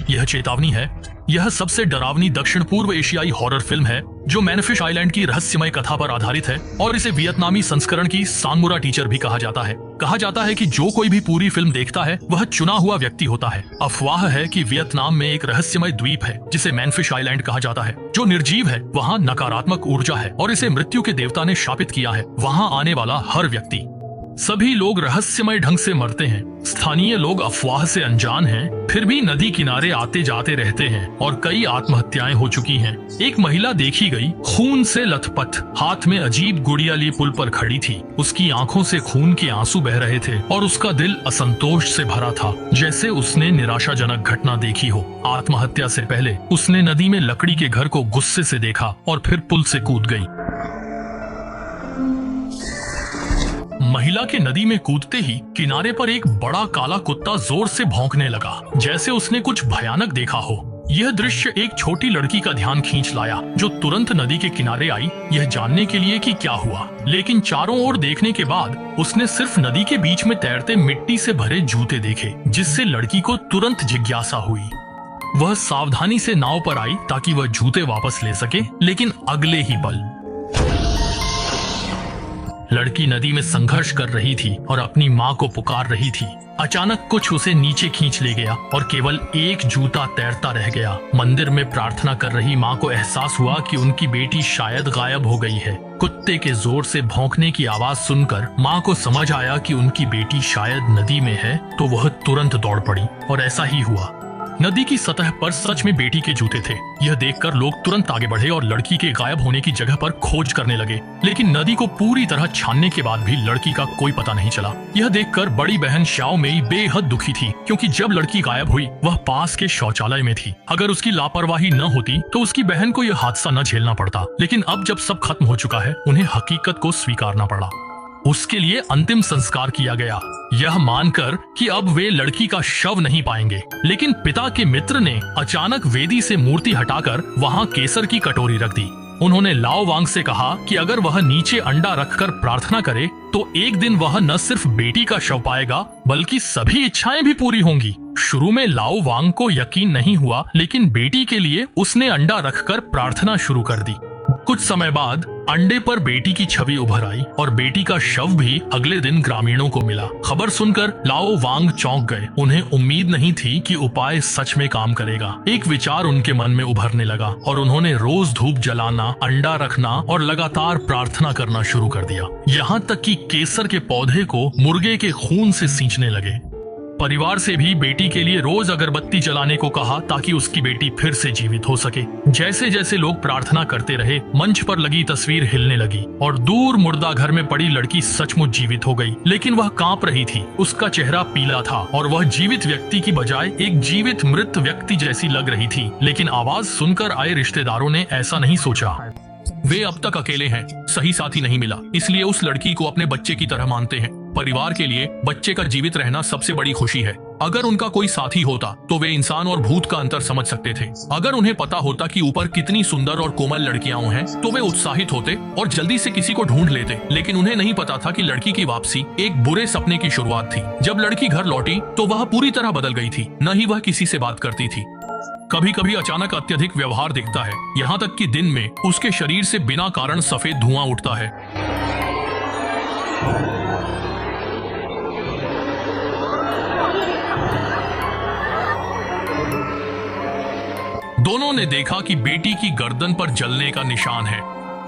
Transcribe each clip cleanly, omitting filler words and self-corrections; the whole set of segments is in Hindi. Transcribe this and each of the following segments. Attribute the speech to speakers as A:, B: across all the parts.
A: यह चेतावनी है। यह सबसे डरावनी दक्षिण पूर्व एशियाई हॉरर फिल्म है जो मैनफिश आइलैंड की रहस्यमय कथा पर आधारित है और इसे वियतनामी संस्करण की सांगमुरा टीचर भी कहा जाता है। कहा जाता है कि जो कोई भी पूरी फिल्म देखता है वह चुना हुआ व्यक्ति होता है। अफवाह है कि वियतनाम में एक रहस्यमय द्वीप है जिसे मैनफिश आइलैंड कहा जाता है, जो निर्जीव है। वहाँ नकारात्मक ऊर्जा है और इसे मृत्यु के देवता ने शापित किया है। वहाँ आने वाला हर व्यक्ति, सभी लोग रहस्यमय ढंग से मरते हैं। स्थानीय लोग अफवाह से अनजान हैं, फिर भी नदी किनारे आते जाते रहते हैं और कई आत्महत्याएं हो चुकी हैं। एक महिला देखी गई खून से लथपथ, हाथ में अजीब गुड़िया लिए पुल पर खड़ी थी। उसकी आंखों से खून के आंसू बह रहे थे और उसका दिल असंतोष से भरा था, जैसे उसने निराशाजनक घटना देखी हो। आत्महत्या से पहले उसने नदी में लकड़ी के घर को गुस्से से देखा और फिर पुल से कूद गई। महिला के नदी में कूदते ही किनारे पर एक बड़ा काला कुत्ता जोर से भौंकने लगा, जैसे उसने कुछ भयानक देखा हो। यह दृश्य एक छोटी लड़की का ध्यान खींच लाया, जो तुरंत नदी के किनारे आई यह जानने के लिए कि क्या हुआ। लेकिन चारों ओर देखने के बाद उसने सिर्फ नदी के बीच में तैरते मिट्टी से भरे जूते देखे, जिससे लड़की को तुरंत जिज्ञासा हुई। वह सावधानी से नाव पर आई ताकि वह जूते वापस ले सके, लेकिन अगले ही पल लड़की नदी में संघर्ष कर रही थी और अपनी माँ को पुकार रही थी। अचानक कुछ उसे नीचे खींच ले गया और केवल एक जूता तैरता रह गया। मंदिर में प्रार्थना कर रही माँ को एहसास हुआ कि उनकी बेटी शायद गायब हो गई है। कुत्ते के जोर से भौंकने की आवाज सुनकर माँ को समझ आया कि उनकी बेटी शायद नदी में है, तो वह तुरंत दौड़ पड़ी और ऐसा ही हुआ। नदी की सतह पर सच में बेटी के जूते थे। यह देखकर लोग तुरंत आगे बढ़े और लड़की के गायब होने की जगह पर खोज करने लगे, लेकिन नदी को पूरी तरह छानने के बाद भी लड़की का कोई पता नहीं चला। यह देखकर बड़ी बहन श्याओ मेई बेहद दुखी थी, क्योंकि जब लड़की गायब हुई वह पास के शौचालय में थी। अगर उसकी लापरवाही न होती तो उसकी बहन को यह हादसा न झेलना पड़ता, लेकिन अब जब सब खत्म हो चुका है उन्हें हकीकत को स्वीकारना पड़ा। उसके लिए अंतिम संस्कार किया गया, यह मानकर कि अब वे लड़की का शव नहीं पाएंगे। लेकिन पिता के मित्र ने अचानक वेदी से मूर्ति हटाकर वहां केसर की कटोरी रख दी। उन्होंने लाओ वांग से कहा कि अगर वह नीचे अंडा रखकर प्रार्थना करे तो एक दिन वह न सिर्फ बेटी का शव पाएगा बल्कि सभी इच्छाएं भी पूरी होंगी। शुरू में लाओ वांग को यकीन नहीं हुआ, लेकिन बेटी के लिए उसने अंडा रखकर प्रार्थना शुरू कर दी। कुछ समय बाद अंडे पर बेटी की छवि उभर आई और बेटी का शव भी अगले दिन ग्रामीणों को मिला। खबर सुनकर लाओ वांग चौंक गए। उन्हें उम्मीद नहीं थी कि उपाय सच में काम करेगा। एक विचार उनके मन में उभरने लगा और उन्होंने रोज धूप जलाना, अंडा रखना और लगातार प्रार्थना करना शुरू कर दिया, यहाँ तक कि केसर के पौधे को मुर्गे के खून से सींचने लगे। परिवार से भी बेटी के लिए रोज अगरबत्ती जलाने को कहा ताकि उसकी बेटी फिर से जीवित हो सके। जैसे जैसे लोग प्रार्थना करते रहे, मंच पर लगी तस्वीर हिलने लगी और दूर मुर्दा घर में पड़ी लड़की सचमुच जीवित हो गई। लेकिन वह कांप रही थी, उसका चेहरा पीला था और वह जीवित व्यक्ति की बजाय एक जीवित मृत व्यक्ति जैसी लग रही थी। लेकिन आवाज सुनकर आए रिश्तेदारों ने ऐसा नहीं सोचा। वे अब तक अकेले हैं, सही साथी नहीं मिला, इसलिए उस लड़की को अपने बच्चे की तरह मानते हैं। परिवार के लिए बच्चे का जीवित रहना सबसे बड़ी खुशी है। अगर उनका कोई साथी होता तो वे इंसान और भूत का अंतर समझ सकते थे। अगर उन्हें पता होता कि ऊपर कितनी सुंदर और कोमल लड़कियां हैं तो वे उत्साहित होते और जल्दी से किसी को ढूंढ लेते। लेकिन उन्हें नहीं पता था कि लड़की की वापसी एक बुरे सपने की शुरुआत थी। जब लड़की घर लौटी तो वह पूरी तरह बदल गई थी, न ही वह किसी से बात करती थी। कभी कभी अचानक अत्यधिक व्यवहार दिखता है, यहाँ तक कि दिन में उसके शरीर से बिना कारण सफेद धुआं उठता है। दोनों ने देखा कि बेटी की गर्दन पर जलने का निशान है।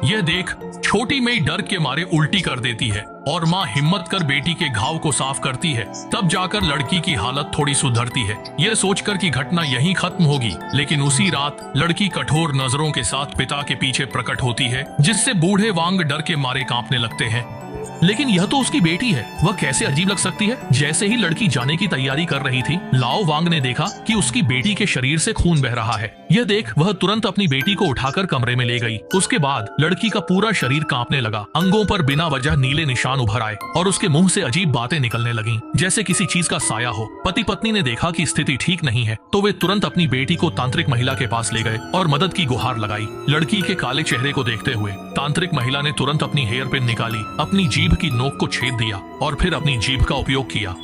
A: यह देख छोटी मेई डर के मारे उल्टी कर देती है और माँ हिम्मत कर बेटी के घाव को साफ करती है। तब जाकर लड़की की हालत थोड़ी सुधरती है, यह सोचकर कि घटना यहीं खत्म होगी। लेकिन उसी रात लड़की कठोर नजरों के साथ पिता के पीछे प्रकट होती है, जिससे बूढ़े वांग डर के मारे कांपने लगते हैं। लेकिन यह तो उसकी बेटी है, वह कैसे अजीब लग सकती है। जैसे ही लड़की जाने की तैयारी कर रही थी, लाओ वांग ने देखा कि उसकी बेटी के शरीर से खून बह रहा है। यह देख वह तुरंत अपनी बेटी को उठाकर कमरे में ले गई। उसके बाद लड़की का पूरा शरीर कांपने लगा, अंगों पर बिना वजह नीले निशान उभर आए और उसके मुंह से अजीब बातें निकलने लगीं, जैसे किसी चीज का साया हो। पति पत्नी ने देखा कि स्थिति ठीक नहीं है तो वे तुरंत अपनी बेटी को तांत्रिक महिला के पास ले गए और मदद की गुहार लगाई। लड़की के काले चेहरे को देखते हुए तांत्रिक महिला ने तुरंत अपनी हेयर पिन निकाली, अपनी जीभ की नोक को छेद दिया और फिर अपनी जीभ का उपयोग किया।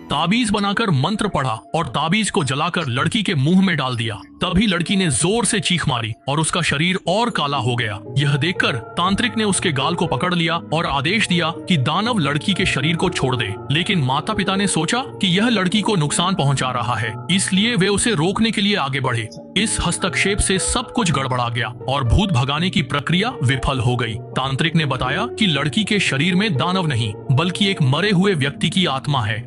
A: ताबीज बनाकर मंत्र पढ़ा और ताबीज को जलाकर लड़की के मुंह में डाल दिया। तभी लड़की ने जोर से चीख मारी और उसका शरीर और काला हो गया। यह देखकर तांत्रिक ने उसके गाल को पकड़ लिया और आदेश दिया कि दानव लड़की के शरीर को छोड़ दे। लेकिन माता पिता ने सोचा कि यह लड़की को नुकसान पहुंचा रहा है, इसलिए वे उसे रोकने के लिए आगे बढ़े। इस हस्तक्षेप से सब कुछ गड़बड़ा गया और भूत भगाने की प्रक्रिया विफल हो गई। तांत्रिक ने बताया कि लड़की के शरीर में दानव नहीं बल्कि एक मरे हुए व्यक्ति की आत्मा है।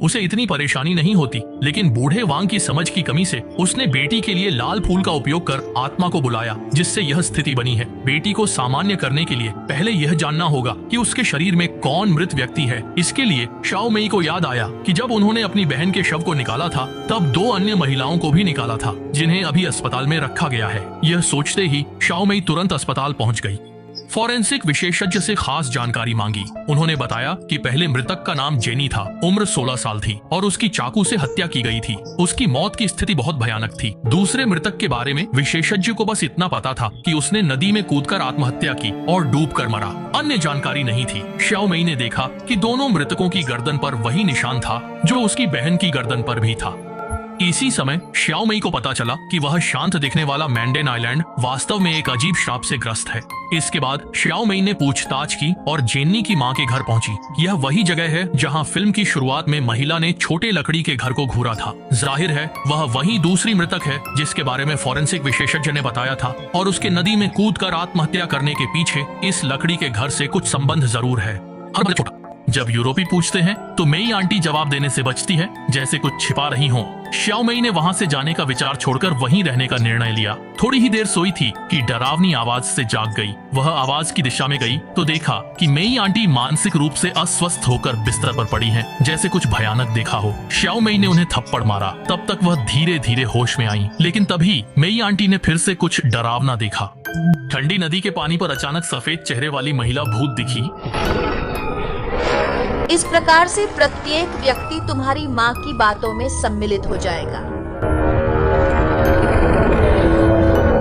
A: उसे इतनी परेशानी नहीं होती, लेकिन बूढ़े वांग की समझ की कमी से उसने बेटी के लिए लाल फूल का उपयोग कर आत्मा को बुलाया, जिससे यह स्थिति बनी है। बेटी को सामान्य करने के लिए पहले यह जानना होगा कि उसके शरीर में कौन मृत व्यक्ति है। इसके लिए शाओ मेई को याद आया कि जब उन्होंने अपनी बहन के शव को निकाला था तब 2 अन्य महिलाओं को भी निकाला था, जिन्हें अभी अस्पताल में रखा गया है। यह सोचते ही शाओ मेई तुरंत अस्पताल पहुँच गयी। फॉरेंसिक विशेषज्ञ से खास जानकारी मांगी। उन्होंने बताया कि पहले मृतक का नाम जेनी था, उम्र 16 साल थी और उसकी चाकू से हत्या की गई थी। उसकी मौत की स्थिति बहुत भयानक थी। दूसरे मृतक के बारे में विशेषज्ञ को बस इतना पता था कि उसने नदी में कूदकर आत्महत्या की और डूबकर मरा। अन्य जानकारी नहीं थी। शाओ मेई ने देखा कि दोनों मृतकों की गर्दन पर वही निशान था जो उसकी बहन की गर्दन पर भी था। इसी समय शाओ मेई को पता चला कि वह शांत दिखने वाला मैंडेन आइलैंड वास्तव में एक अजीब श्राप से ग्रस्त है। इसके बाद शाओ मेई ने पूछताछ की और जेन्नी की मां के घर पहुंची। यह वही जगह है जहां फिल्म की शुरुआत में महिला ने छोटे लकड़ी के घर को घूरा था। जाहिर है वह वही दूसरी मृतक है जिसके बारे में फॉरेंसिक विशेषज्ञ ने बताया था, और उसके नदी में कूदकर आत्महत्या करने के पीछे इस लकड़ी के घर से कुछ संबंध जरूर है। जब यूरोपी पूछते हैं तो मेई आंटी जवाब देने से बचती है जैसे कुछ छिपा रही हो। शाओ मेई ने वहां से जाने का विचार छोड़कर वहीं रहने का निर्णय लिया। थोड़ी ही देर सोई थी कि डरावनी आवाज से जाग गई। वह आवाज की दिशा में गई तो देखा कि मेई आंटी मानसिक रूप से अस्वस्थ होकर बिस्तर पर पड़ी हैं, जैसे कुछ भयानक देखा हो। शाओ मेई ने उन्हें थप्पड़ मारा। तब तक वह धीरे धीरे होश में आई, लेकिन तभी मेई आंटी ने फिर से कुछ डरावना देखा। ठंडी नदी के पानी पर अचानक सफेद चेहरे वाली महिला भूत दिखी।
B: इस प्रकार से प्रत्येक व्यक्ति तुम्हारी माँ की बातों में सम्मिलित हो जाएगा।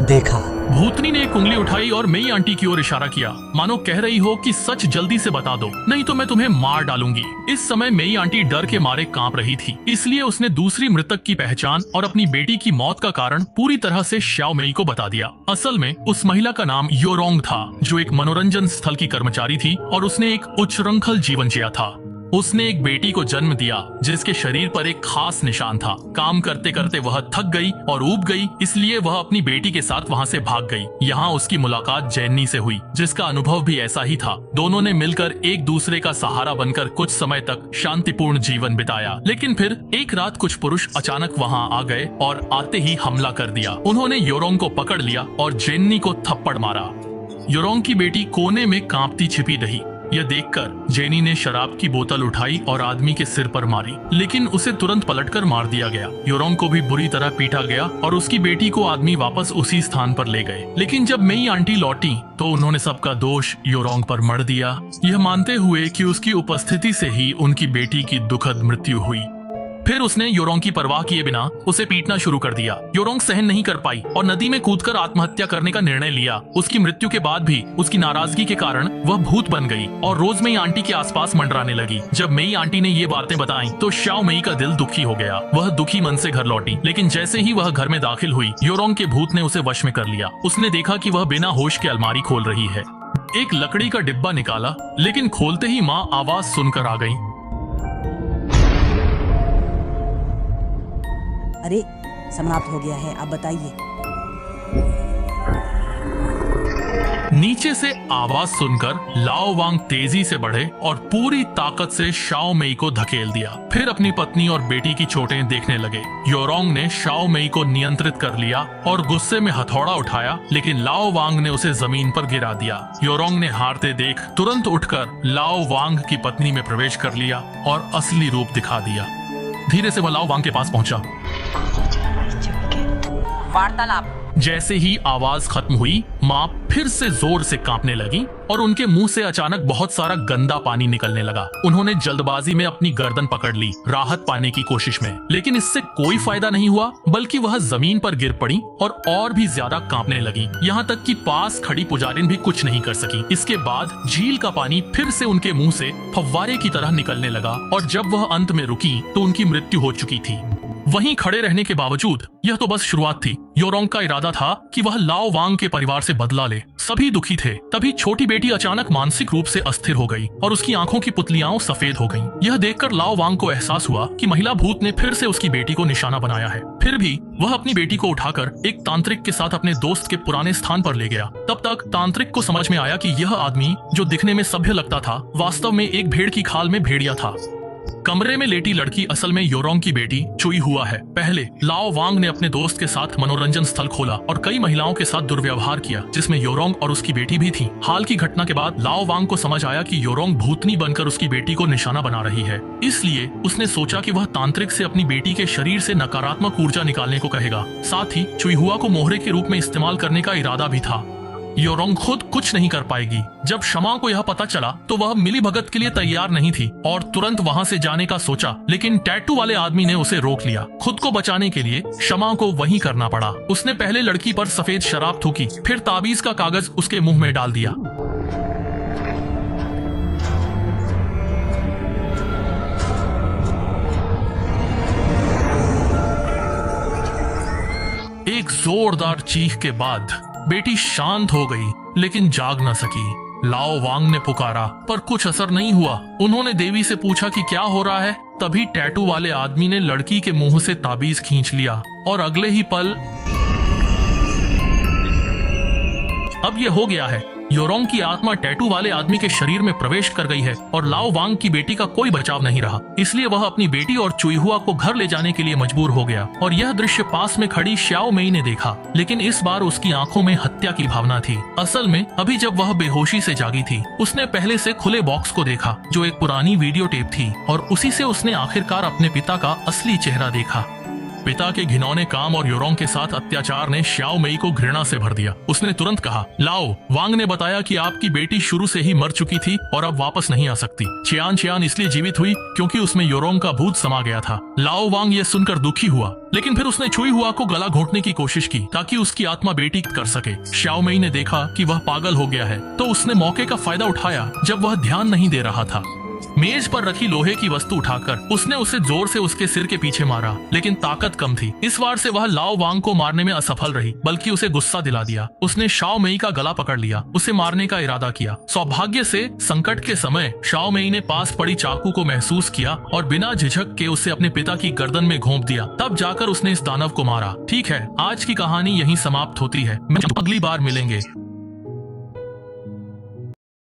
C: देखा।
A: भूतनी ने एक उंगली उठाई और मेई आंटी की ओर इशारा किया, मानो कह रही हो कि सच जल्दी से बता दो, नहीं तो मैं तुम्हें मार डालूंगी। इस समय मेई आंटी डर के मारे कांप रही थी, इसलिए उसने दूसरी मृतक की पहचान और अपनी बेटी की मौत का कारण पूरी तरह से शाओ मेई को बता दिया। असल में उस महिला का नाम योरोंग था, जो एक मनोरंजन स्थल की कर्मचारी थी और उसने एक उच्चश्रृंखल जीवन जिया था। उसने एक बेटी को जन्म दिया जिसके शरीर पर एक खास निशान था। काम करते करते वह थक गई और ऊब गई, इसलिए वह अपनी बेटी के साथ वहां से भाग गई। यहाँ उसकी मुलाकात जेन्नी से हुई, जिसका अनुभव भी ऐसा ही था। दोनों ने मिलकर एक दूसरे का सहारा बनकर कुछ समय तक शांतिपूर्ण जीवन बिताया। लेकिन फिर एक रात कुछ पुरुष अचानक वहाँ आ गए और आते ही हमला कर दिया। उन्होंने योरोंग को पकड़ लिया और जेन्नी को थप्पड़ मारा। योरोंग की बेटी कोने में कांपती छिपी रही। यह देखकर जेनी ने शराब की बोतल उठाई और आदमी के सिर पर मारी, लेकिन उसे तुरंत पलटकर मार दिया गया। योरोंग को भी बुरी तरह पीटा गया और उसकी बेटी को आदमी वापस उसी स्थान पर ले गए। लेकिन जब मेई आंटी लौटी तो उन्होंने सबका दोष योरोंग पर मढ़ दिया, यह मानते हुए कि उसकी उपस्थिति से ही उनकी बेटी की दुखद मृत्यु हुई। फिर उसने योरोंग की परवाह किए बिना उसे पीटना शुरू कर दिया। योरोंग सहन नहीं कर पाई और नदी में कूदकर आत्महत्या करने का निर्णय लिया। उसकी मृत्यु के बाद भी उसकी नाराजगी के कारण वह भूत बन गई और रोज मेई आंटी के आसपास मंडराने लगी। जब मेई आंटी ने ये बातें बताई तो शाओ मेई का दिल दुखी हो गया। वह दुखी मन से घर लौटी, लेकिन जैसे ही वह घर में दाखिल हुई, योरोंग के भूत ने उसे वश में कर लिया। उसने देखा कि वह बिना होश के अलमारी खोल रही है। एक लकड़ी का डिब्बा निकाला, लेकिन खोलते ही माँ आवाज सुनकर आ गई।
C: अरे समाप्त हो गया है, आप बताइए।
A: नीचे से आवाज सुनकर लाओ वांग तेजी से बढ़े और पूरी ताकत से शाओ मेई को धकेल दिया। फिर अपनी पत्नी और बेटी की चोटें देखने लगे। योरोंग ने शाओ मेई को नियंत्रित कर लिया और गुस्से में हथौड़ा उठाया, लेकिन लाओ वांग ने उसे जमीन पर गिरा दिया। योरोंग ने हारते देख तुरंत उठकर लाओ वांग की पत्नी में प्रवेश कर लिया और असली रूप दिखा दिया। धीरे से वह लाओ वांग के पास पहुंचा।
D: वार्तालाप
A: जैसे ही आवाज खत्म हुई, माँ फिर से जोर से कांपने लगी और उनके मुंह से अचानक बहुत सारा गंदा पानी निकलने लगा। उन्होंने जल्दबाजी में अपनी गर्दन पकड़ ली राहत पाने की कोशिश में, लेकिन इससे कोई फायदा नहीं हुआ, बल्कि वह जमीन पर गिर पड़ी और भी ज्यादा कांपने लगी। यहाँ तक कि पास खड़ी पुजारिन भी कुछ नहीं कर सकी। इसके बाद झील का पानी फिर से उनके मुंह से फव्वारे की तरह निकलने लगा और जब वह अंत में रुकी तो उनकी मृत्यु हो चुकी थी। वहीं खड़े रहने के बावजूद यह तो बस शुरुआत थी। योरोंग का इरादा था कि वह लाओ वांग के परिवार से बदला ले। सभी दुखी थे। तभी छोटी बेटी अचानक मानसिक रूप से अस्थिर हो गई और उसकी आंखों की पुतलियां सफेद हो गईं। यह देखकर लाओ वांग को एहसास हुआ कि महिला भूत ने फिर से उसकी बेटी को निशाना बनाया है। फिर भी वह अपनी बेटी को उठाकर एक तांत्रिक के साथ अपने दोस्त के पुराने स्थान पर ले गया। तब तक तांत्रिक को समझ में आया कि यह आदमी जो दिखने में सभ्य लगता था, वास्तव में एक भेड़ की खाल में भेड़िया था। कमरे में लेटी लड़की असल में योरोंग की बेटी चुई हुआ है। पहले लाओ वांग ने अपने दोस्त के साथ मनोरंजन स्थल खोला और कई महिलाओं के साथ दुर्व्यवहार किया, जिसमें योरोंग और उसकी बेटी भी थी। हाल की घटना के बाद लाओ वांग को समझ आया कि योरोंग भूतनी बनकर उसकी बेटी को निशाना बना रही है। इसलिए उसने सोचा कि वह तांत्रिक से अपनी बेटी के शरीर से नकारात्मक ऊर्जा निकालने को कहेगा। साथ ही चुई हुआ को मोहरे के रूप में इस्तेमाल करने का इरादा भी था। योरोंग खुद कुछ नहीं कर पाएगी। जब शमा को यह पता चला तो वह मिली भगत के लिए तैयार नहीं थी और तुरंत वहां से जाने का सोचा, लेकिन टैटू वाले आदमी ने उसे रोक लिया। खुद को बचाने के लिए शमा को वही करना पड़ा। उसने पहले लड़की पर सफेद शराब थूकी, फिर ताबीज का कागज उसके मुंह में डाल दिया। एक जोरदार चीख के बाद बेटी शांत हो गई, लेकिन जाग न सकी। लाओ वांग ने पुकारा पर कुछ असर नहीं हुआ। उन्होंने देवी से पूछा कि क्या हो रहा है। तभी टैटू वाले आदमी ने लड़की के मुंह से ताबीज खींच लिया और अगले ही पल अब यह हो गया है। योरोंग की आत्मा टैटू वाले आदमी के शरीर में प्रवेश कर गई है और लाओ वांग की बेटी का कोई बचाव नहीं रहा। इसलिए वह अपनी बेटी और चुईहुआ को घर ले जाने के लिए मजबूर हो गया और यह दृश्य पास में खड़ी श्याओ मेई ने देखा, लेकिन इस बार उसकी आंखों में हत्या की भावना थी। असल में अभी जब वह बेहोशी से जागी थी, उसने पहले से खुले बॉक्स को देखा जो एक पुरानी वीडियो टेप थी और उसी से उसने आखिरकार अपने पिता का असली चेहरा देखा। पिता के घिनौने काम और योरोंग के साथ अत्याचार ने श्याओ मेई को घृणा से भर दिया। उसने तुरंत कहा, लाओ वांग ने बताया कि आपकी बेटी शुरू से ही मर चुकी थी और अब वापस नहीं आ सकती। चियान इसलिए जीवित हुई क्योंकि उसमें योरोंग का भूत समा गया था। लाओ वांग ये सुनकर दुखी हुआ, लेकिन फिर उसने चुई हुआ को गला घोंटने की कोशिश की ताकि उसकी आत्मा बेटी कर सके। श्याओ मेई ने देखा कि वह पागल हो गया है तो उसने मौके का फायदा उठाया जब वह ध्यान नहीं दे रहा था। मेज पर रखी लोहे की वस्तु उठाकर उसने उसे जोर से उसके सिर के पीछे मारा, लेकिन ताकत कम थी। इस बार से वह लाओ वांग को मारने में असफल रही, बल्कि उसे गुस्सा दिला दिया। उसने शाओ मेई का गला पकड़ लिया, उसे मारने का इरादा किया। सौभाग्य से संकट के समय शाओ मेई ने पास पड़ी चाकू को महसूस किया और बिना झिझक के उसे अपने पिता की गर्दन में घोंप दिया। तब जाकर उसने इस दानव को मारा। ठीक है, आज की कहानी यहीं समाप्त होती है। अगली बार मिलेंगे।